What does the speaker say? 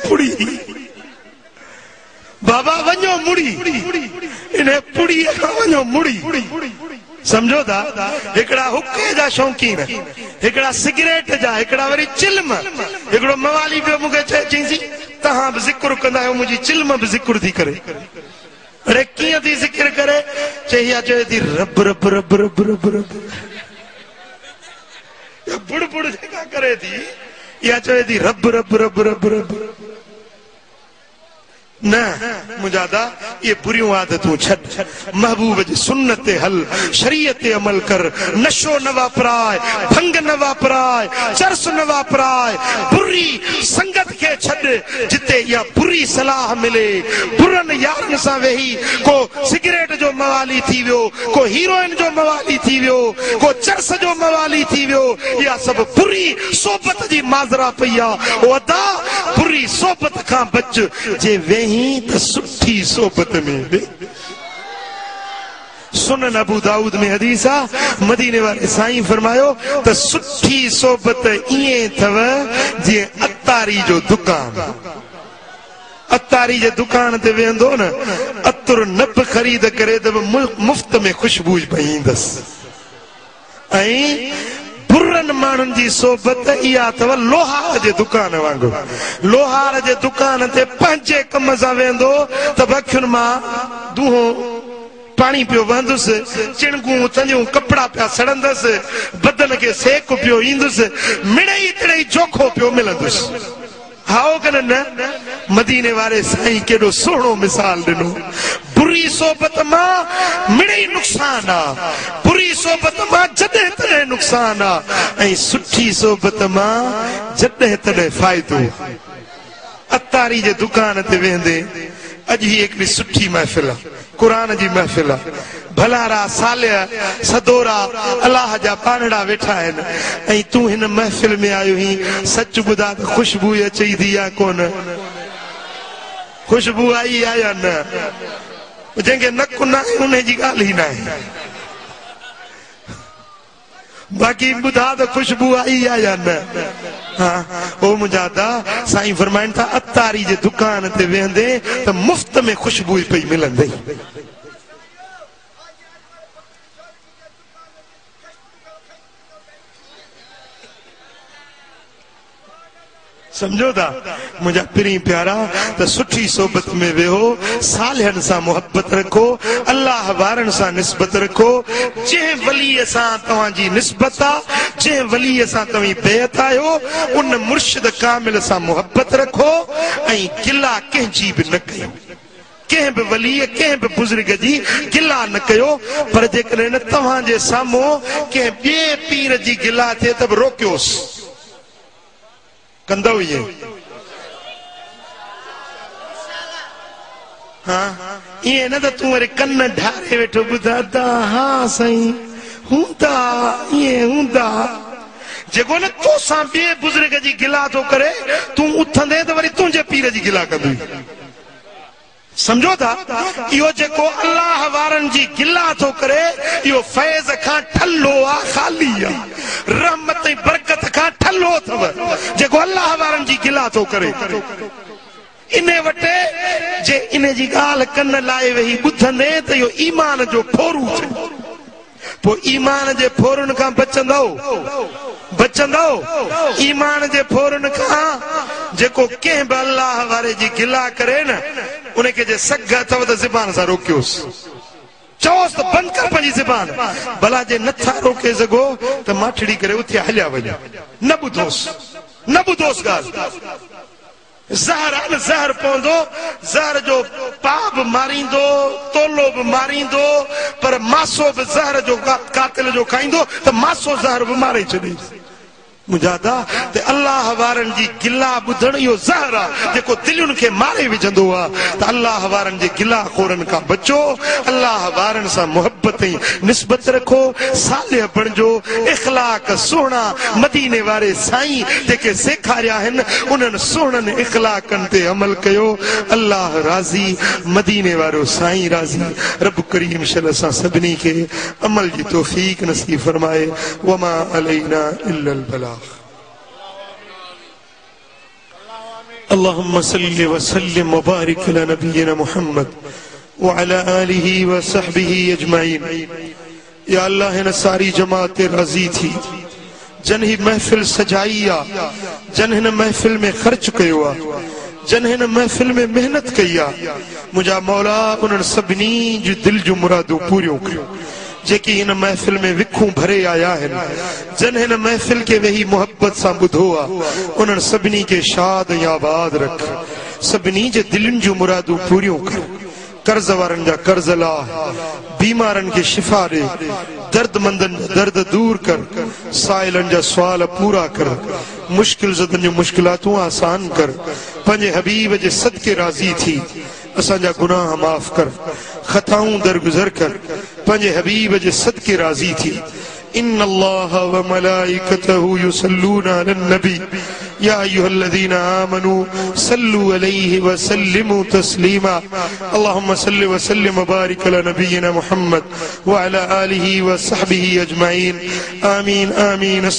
पुड़ी बाबा वञो मुड़ी इन्हें पुड़ी वञो मुड़ी समझो था हिकड़ा हुक्के जा शौकीन हिकड़ा सिगरेट जा हिकड़ा वरी चिल्म हिकड़ो मवाली पे मुके चईसी तहां भी जिक्र कंदा आहियो मुंहिंजी चिल्म भी जिक्र थी करे अरे कीअं थी जिक्र करे चई चए थी रब रब रब रब रब रब बुड़ बुड़ जेका करे थी या चए थी रब रब रब रब रब न मुजादा ये बुरियों आदतों छड़ महबूब जी सुन्नत हल शरीयत अमल कर नशो न वापराए भंग न वापराए चरस न वापराए बुरी संगत के छड़ जिते या बुरी सलाह मिले बुरन यारन सा वेही को सिगरेट जो मवाली थी वियो को हीरोइन जो मवाली थी वियो को चरस जो मवाली थी वियो या सब बुरी सोबत जी माजरा पया वदा बुरी सोबत का बच जे वेही तो सुठी सोबत में सुनन अबू दाऊद में हदीसा मदीने वाले साईं फरमायो तो सुठी सोबत इए थव जे अतारी जो दुकान अतारी जे दुकान ते वेंदो न अतर नब खरीद करे त मुफ्त में खुशबू पईंदस ऐं बुरन मानन जी सोबत इया थव लोहार जे दुकान वांगुर लोहार जे दुकान ते पंहिंजे कम सां वेंदो त बखियुनि मां दूहो पानी पियो वहंदुसि चिणगूं तंजूं कपड़ा पिया सड़ंदसि बदन खे सेक पियो ईंदुसि मिड़ई तिड़ई चोखो पियो मिलंदुसि हाओ कन न मदीने वारे साईं केॾो सुहिणो मिसाल ॾिनो बुरी सोबत मां मिड़ई नुक़सान आ बुरी सोबत मां जॾहिं तॾहिं नुक़सान आ ऐं सुठी सोबत मां जॾहिं तॾहिं फ़ाइदो अतारी जे दुकान ते वेंदे अॼु ही हिकिड़ी सुठी महफ़िल आहे कुरान जी महफ़िल आहे भलारा सालिया सदोरा अल्लाह जा पानड़ा वेठा आहिनि ऐं तूं हिन महफ़िल में आयो ही सच ॿुधा त ख़ुशबू अचे थी या कोन ख़ुशबू आई आहे या न जंहिंखे नक न आहे उन जी ॻाल्हि ई न आहे बाक़ी ॿुधा त ख़ुशबू आई आहे या न हाँ ओ मुजादा साईं फरमाइनि था अतारी जे दुकान ते वेंदे त मुफ्त में खुशबू पई मिलंदई समझो था मुझा पिरी प्यारा तो सुठी सोबत में वेहो सालिहन सा मोहब्बत रखो अल्लाह वारन सा निस्बत रखो जे वली सा तवाजी निस्बत आ जे वली सा तवी बेअत आयो उन मुर्शिद कामिल सा मोहब्बत रखो ऐं गिला कंहिंजी भी न कयो कंहिं भी वली कंहिं भी बुजुर्ग जी गिला न कयो पर जेकॾहिं न तव्हांजे साम्हूं कंहिं ॿिए पीर जी गिला थिए त बि रोकियोसि कंदो ये हाँ ये न तो तू अरे कन्न ढारे वेठो बुधाता हाँ सही हूंदा ये हूंदा जेको न तो सा बे बुजुर्ग जी गिला तो करे तू उथंदे तो वरी तुंहिंजे पीर जी गिला कंदी समझो था इहो जेको अल्लाह वारन जी गिला तो करे इहो फैज़ खां ठल्लो आ खाली आ रहमत ऐं बरकत खां ठल्लो थव जेको अल्लाह वारन जी गिला तो करे इने वटे जे इन जी ॻाल्हि कन लाए वेही ॿुधंदे त इहो ईमान जो फोरू थे पोइ ईमान जे फोरन खां बचंदो ईमान जे फोरन खां जेको कंहिं बि अल्लाह वारे जी गिला करे न उनखे जे सग अथव त ज़बान सां रोकियोसि चओसि त बंदि कर पंहिंजी ज़बान भला जे नथा रोके सघो त माठड़ी करे उथे हलिया वञो न ॿुधोसि ॻाल्हि ज़हर आहे न ज़हर पवंदो ज़हर जो पाउ बि मारींदो तोलो बि मारींदो पर मासो बि ज़हर जो कातिल जो खाईंदो त मासो ज़हर बि मारे छॾे मुजादा ते अल्लाह वारन जी गिला ॿुधण इहो ज़हर आहे जेको दिलुनि खे मारे विझंदो आहे त अल्लाह वारन जे गिला खोरन खां बचो अल्लाह वारन सां मोहब्बत ऐं निस्बत रखो सालिह बणिजो इख़लाक सुहिणा मदीने वारे साईं जेके सेखारिया आहिनि उन्हनि सुहिणनि इख़लाकनि ते अमल कयो अल्लाह राज़ी मदीने वारो साईं राज़ी रब करीम शल असां सभिनी खे अमल जी तौफ़ीक़ नसीब फरमाए वमा अलैना इल्लल बलाग अल्लाहुम्मा सल्लि व सल्लिम व बारिक अला नबिय्यिना मुहम्मद व अला आलिहि व सहबिहि अजमाइन। या अल्लाह हिन सारी जमात राज़ी थी जन ही महफिल सजाई आ, जन हिन महफिल में खर्च कयो आ, जन हिन महफिल में मेहनत कई आ। मुझा मौला उन्हनि सभिनी जो दिल जो मुरादूं पूरियूं करियो जेकी हिन महफिल में विखूं भरे आया आहिनि। जन हिन महफिल के वेही मोहब्बत सां ॿुधो आ, उन्हनि सभिनी के शाद ऐं आबाद रख, सभिनी जे दिलनि जूं मुरादूं पूरियूं कर। कर्ज वारनि जा कर्ज लाह, बीमारनि खे शिफ़ा ॾे, दर्दमंदनि जा दर्द दूर कर, साइलनि जा सुवाल पूरा कर, मुश्किल ज़दनि जूं मुश्किलातूं आसान कर। पंहिंजे हबीब जे सदके राज़ी थी असांजा गुनाह माफ़ कर, खताऊं दरगुज़र कर। पंहिंजे हबीब जे सदके राज़ी थी। इन्नल्लाह व मलाइकतहु युसल्लूना अलन नबी या अय्युहल्लज़ीना आमनू सल्लु अलैहि व सल्लिमू तस्लीमा। अल्लाहुम्मा सल्लि व सल्लिम व बारिक अला नबिय्यिना मुहम्मद व अला आलिहि व सहबिहि अजमाइन। आमीन आमीन।